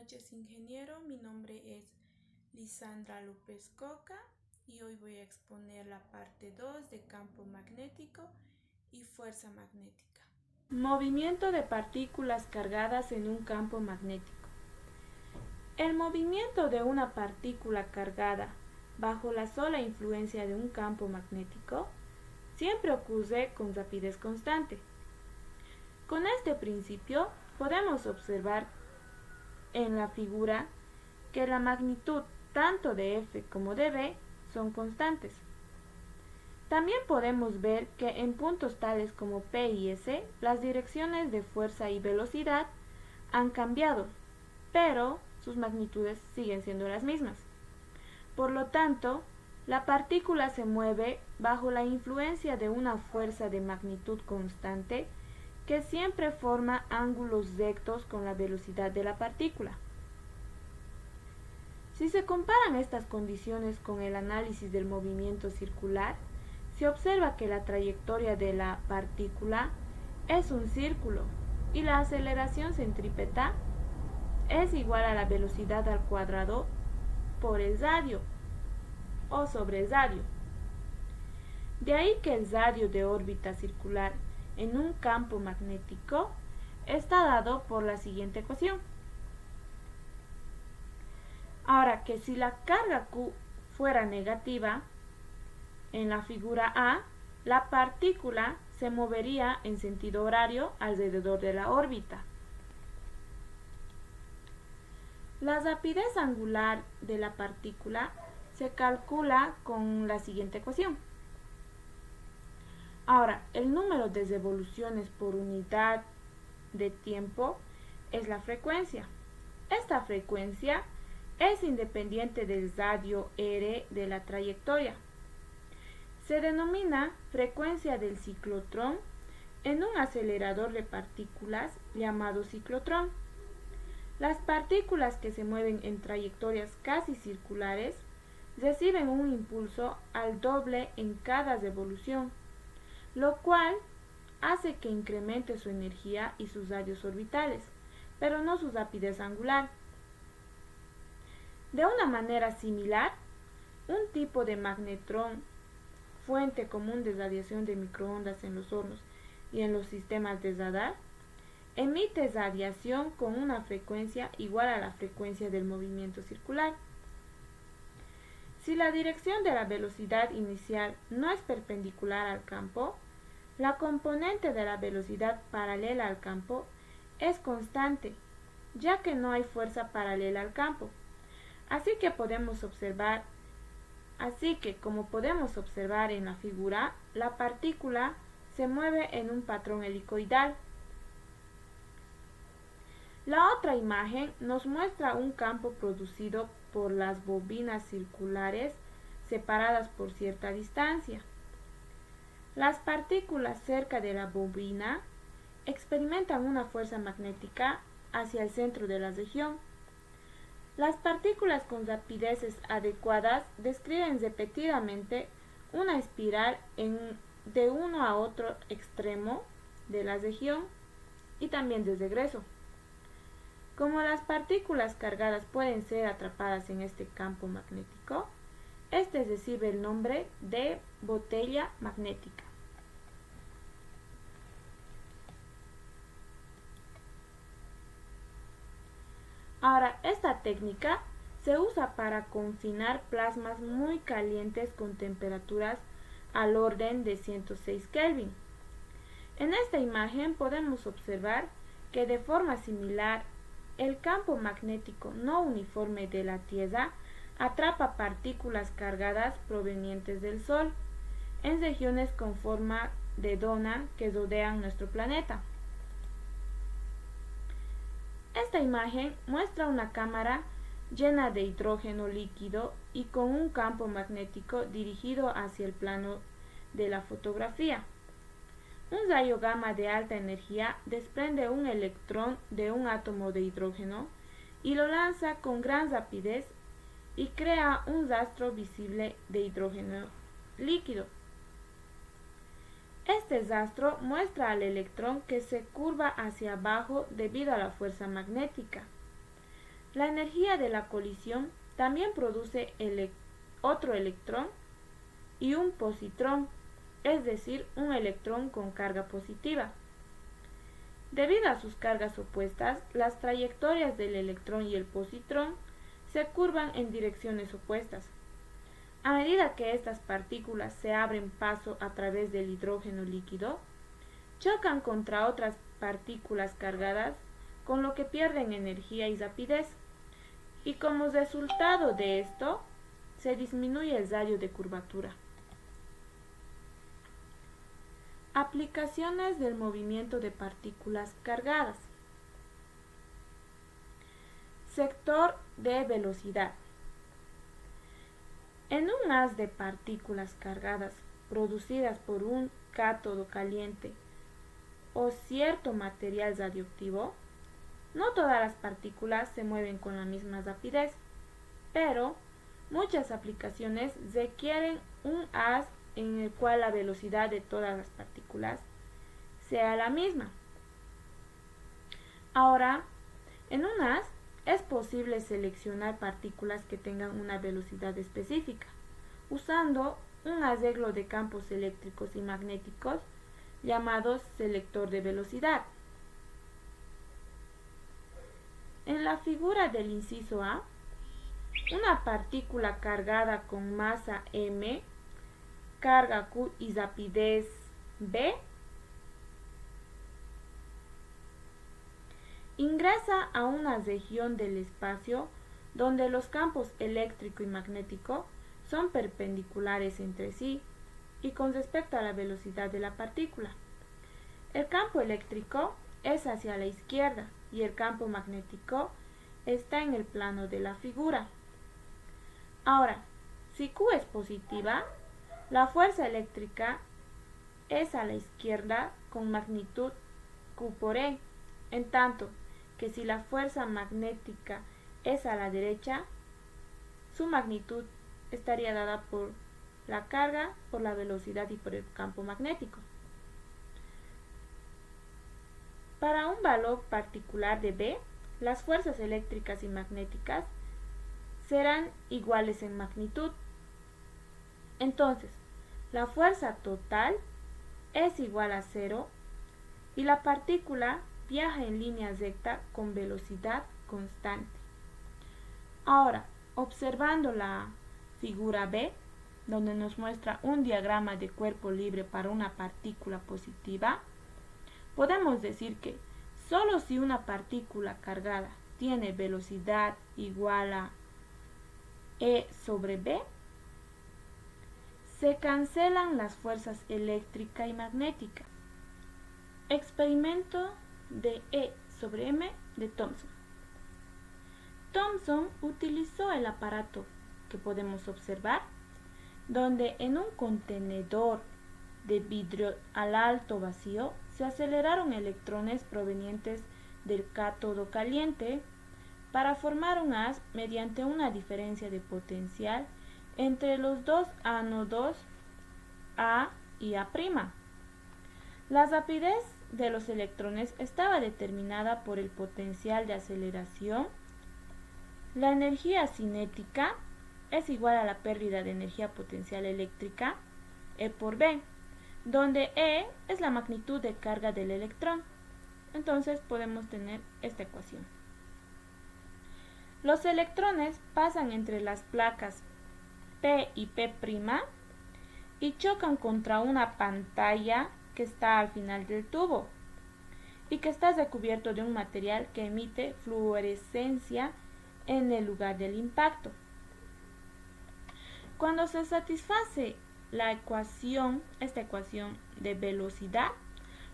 noches, ingeniero. Mi nombre es Lisandra López Coca y hoy voy a exponer la parte 2 de campo magnético y fuerza magnética. Movimiento de partículas cargadas en un campo magnético. El movimiento de una partícula cargada bajo la sola influencia de un campo magnético siempre ocurre con rapidez constante. Con este principio podemos observar en la figura que la magnitud tanto de F como de B son constantes. También podemos ver que en puntos tales como P y S, las direcciones de fuerza y velocidad han cambiado, pero sus magnitudes siguen siendo las mismas. Por lo tanto, la partícula se mueve bajo la influencia de una fuerza de magnitud constante que siempre forma ángulos rectos con la velocidad de la partícula. Si se comparan estas condiciones con el análisis del movimiento circular, se observa que la trayectoria de la partícula es un círculo y la aceleración centrípeta es igual a la velocidad al cuadrado por el radio o sobre el radio. De ahí que el radio de órbita circular en un campo magnético está dado por la siguiente ecuación. Ahora que si la carga Q fuera negativa, en la figura A, la partícula se movería en sentido horario alrededor de la órbita. La rapidez angular de la partícula se calcula con la siguiente ecuación. Ahora, el número de revoluciones por unidad de tiempo es la frecuencia. Esta frecuencia es independiente del radio r de la trayectoria. Se denomina frecuencia del ciclotrón en un acelerador de partículas llamado ciclotrón. Las partículas que se mueven en trayectorias casi circulares reciben un impulso al doble en cada revolución, lo cual hace que incremente su energía y sus radios orbitales, pero no su rapidez angular. De una manera similar, un tipo de magnetrón, fuente común de radiación de microondas en los hornos y en los sistemas de radar, emite radiación con una frecuencia igual a la frecuencia del movimiento circular. Si la dirección de la velocidad inicial no es perpendicular al campo, la componente de la velocidad paralela al campo es constante, ya que no hay fuerza paralela al campo. Como podemos observar en la figura, la partícula se mueve en un patrón helicoidal. La otra imagen nos muestra un campo producido por las bobinas circulares separadas por cierta distancia. Las partículas cerca de la bobina experimentan una fuerza magnética hacia el centro de la región. Las partículas con rapideces adecuadas describen repetidamente una espiral de uno a otro extremo de la región y también de regreso. Como las partículas cargadas pueden ser atrapadas en este campo magnético, este recibe el nombre de botella magnética. Ahora, esta técnica se usa para confinar plasmas muy calientes con temperaturas al orden de 106 Kelvin. En esta imagen podemos observar que de forma similar el campo magnético no uniforme de la Tierra atrapa partículas cargadas provenientes del Sol en regiones con forma de dona que rodean nuestro planeta. Esta imagen muestra una cámara llena de hidrógeno líquido y con un campo magnético dirigido hacia el plano de la fotografía. Un rayo gamma de alta energía desprende un electrón de un átomo de hidrógeno y lo lanza con gran rapidez y crea un rastro visible de hidrógeno líquido. Este rastro muestra al electrón que se curva hacia abajo debido a la fuerza magnética. La energía de la colisión también produce otro electrón y un positrón, es decir, un electrón con carga positiva. Debido a sus cargas opuestas, las trayectorias del electrón y el positrón se curvan en direcciones opuestas. A medida que estas partículas se abren paso a través del hidrógeno líquido, chocan contra otras partículas cargadas, con lo que pierden energía y rapidez, y como resultado de esto, se disminuye el radio de curvatura. Aplicaciones del movimiento de partículas cargadas. Sector de velocidad. En un haz de partículas cargadas producidas por un cátodo caliente o cierto material radioactivo, no todas las partículas se mueven con la misma rapidez, pero muchas aplicaciones requieren un haz en el cual la velocidad de todas las partículas sea la misma. Ahora, en un haz es posible seleccionar partículas que tengan una velocidad específica, usando un arreglo de campos eléctricos y magnéticos llamados selector de velocidad. En la figura del inciso A, una partícula cargada con masa m, carga q y rapidez v ingresa a una región del espacio donde los campos eléctrico y magnético son perpendiculares entre sí y con respecto a la velocidad de la partícula. El campo eléctrico es hacia la izquierda y el campo magnético está en el plano de la figura. Ahora, si Q es positiva, la fuerza eléctrica es a la izquierda con magnitud Q por E, en tanto que si la fuerza magnética es a la derecha, su magnitud estaría dada por la carga, por la velocidad y por el campo magnético. Para un valor particular de B, las fuerzas eléctricas y magnéticas serán iguales en magnitud. Entonces, la fuerza total es igual a 0 y la partícula viaja en línea recta con velocidad constante. Ahora, observando la figura B, donde nos muestra un diagrama de cuerpo libre para una partícula positiva, podemos decir que solo si una partícula cargada tiene velocidad igual a E sobre B, se cancelan las fuerzas eléctrica y magnética. Experimento de E sobre M de Thomson. Thomson utilizó el aparato que podemos observar, donde en un contenedor de vidrio al alto vacío se aceleraron electrones provenientes del cátodo caliente para formar un haz mediante una diferencia de potencial entre los dos ánodos A y A'. La rapidez de los electrones estaba determinada por el potencial de aceleración. La energía cinética es igual a la pérdida de energía potencial eléctrica, E por B, donde E es la magnitud de carga del electrón. Entonces podemos tener esta ecuación. Los electrones pasan entre las placas P y P' y chocan contra una pantalla que está al final del tubo y que está recubierto de un material que emite fluorescencia en el lugar del impacto. Cuando se satisface esta ecuación de velocidad,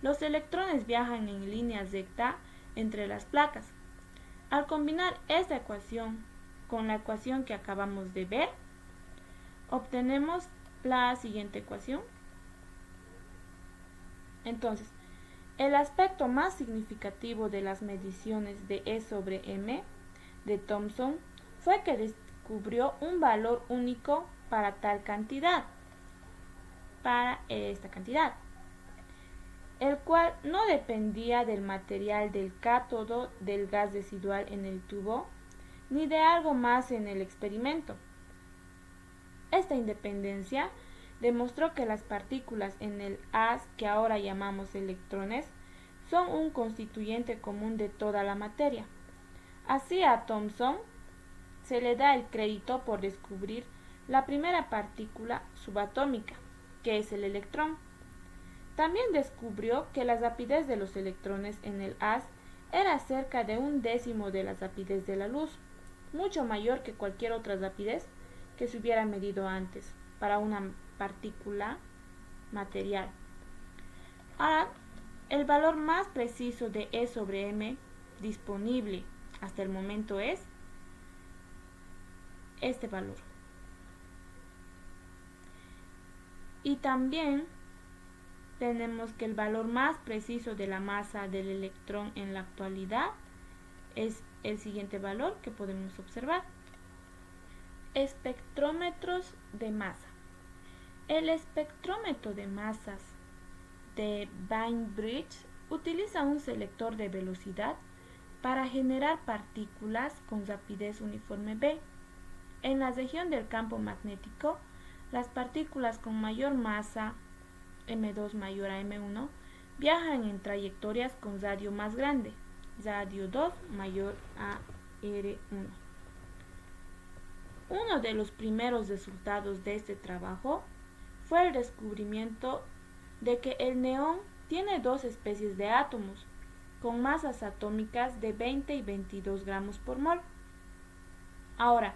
los electrones viajan en línea recta entre las placas. Al combinar esta ecuación con la ecuación que acabamos de ver, obtenemos la siguiente ecuación. Entonces, el aspecto más significativo de las mediciones de E sobre M de Thomson fue que descubrió un valor único para tal cantidad, para esta cantidad, el cual no dependía del material del cátodo del gas residual en el tubo, ni de algo más en el experimento. Esta independencia demostró que las partículas en el haz, que ahora llamamos electrones, son un constituyente común de toda la materia. Así a Thomson se le da el crédito por descubrir la primera partícula subatómica, que es el electrón. También descubrió que la rapidez de los electrones en el haz era cerca de 1/10 de la rapidez de la luz, mucho mayor que cualquier otra rapidez que se hubiera medido antes para una partícula material. Ahora, el valor más preciso de E sobre m disponible hasta el momento es este valor. Y también tenemos que el valor más preciso de la masa del electrón en la actualidad es el siguiente valor que podemos observar. Espectrómetros de masa. El espectrómetro de masas de Bainbridge utiliza un selector de velocidad para generar partículas con rapidez uniforme B. En la región del campo magnético, las partículas con mayor masa, M2 mayor a M1, viajan en trayectorias con radio más grande, radio 2 mayor a R1. Uno de los primeros resultados de este trabajo fue el descubrimiento de que el neón tiene dos especies de átomos, con masas atómicas de 20 y 22 gramos por mol. Ahora,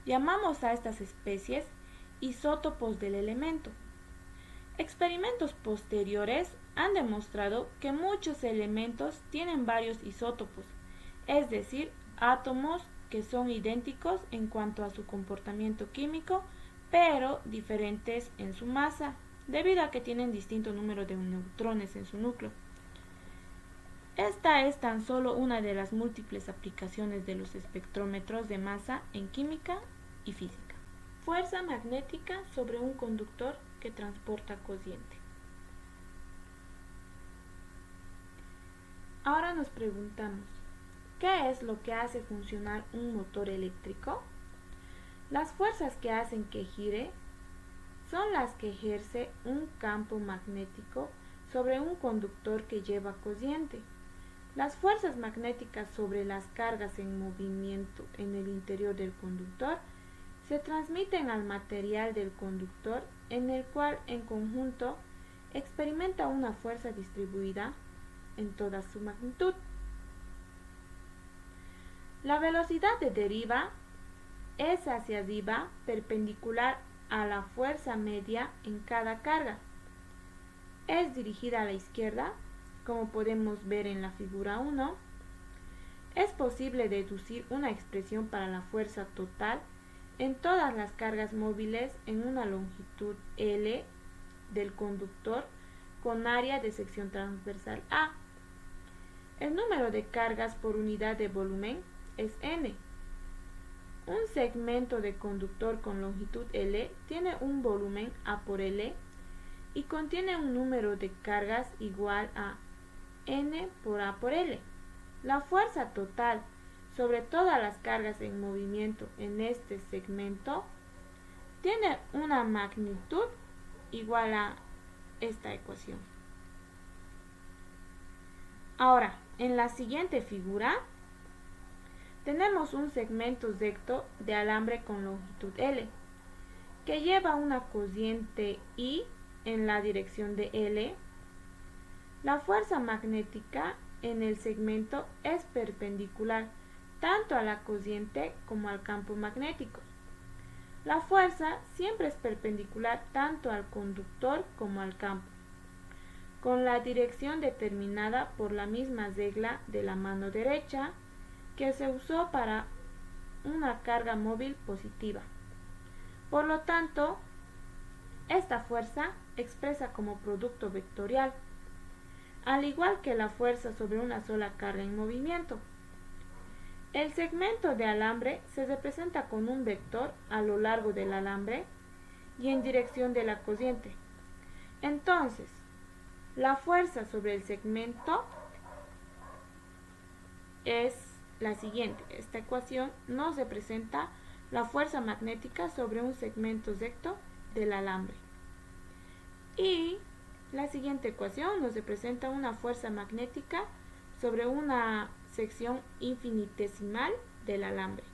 llamamos a estas especies isótopos del elemento. Experimentos posteriores han demostrado que muchos elementos tienen varios isótopos, es decir, átomos que son idénticos en cuanto a su comportamiento químico, pero diferentes en su masa, debido a que tienen distinto número de neutrones en su núcleo. Esta es tan solo una de las múltiples aplicaciones de los espectrómetros de masa en química y física. Fuerza magnética sobre un conductor que transporta corriente. Ahora nos preguntamos, ¿qué es lo que hace funcionar un motor eléctrico? Las fuerzas que hacen que gire son las que ejerce un campo magnético sobre un conductor que lleva corriente. Las fuerzas magnéticas sobre las cargas en movimiento en el interior del conductor se transmiten al material del conductor, en el cual en conjunto experimenta una fuerza distribuida en toda su magnitud. La velocidad de deriva es hacia arriba perpendicular a la fuerza media en cada carga. Es dirigida a la izquierda, como podemos ver en la figura 1. Es posible deducir una expresión para la fuerza total en todas las cargas móviles en una longitud L del conductor con área de sección transversal A. El número de cargas por unidad de volumen es N. Un segmento de conductor con longitud L tiene un volumen A por L y contiene un número de cargas igual a N por A por L. La fuerza total sobre todas las cargas en movimiento en este segmento tiene una magnitud igual a esta ecuación. Ahora, en la siguiente figura tenemos un segmento recto de alambre con longitud L que lleva una corriente I en la dirección de L. La fuerza magnética en el segmento es perpendicular tanto a la corriente como al campo magnético. La fuerza siempre es perpendicular tanto al conductor como al campo, con la dirección determinada por la misma regla de la mano derecha que se usó para una carga móvil positiva. Por lo tanto, esta fuerza expresa como producto vectorial, al igual que la fuerza sobre una sola carga en movimiento. El segmento de alambre se representa con un vector a lo largo del alambre y en dirección de la corriente. Entonces, la fuerza sobre el segmento es la siguiente. Esta ecuación nos representa la fuerza magnética sobre un segmento recto del alambre. Y la siguiente ecuación nos representa una fuerza magnética sobre una sección infinitesimal del alambre.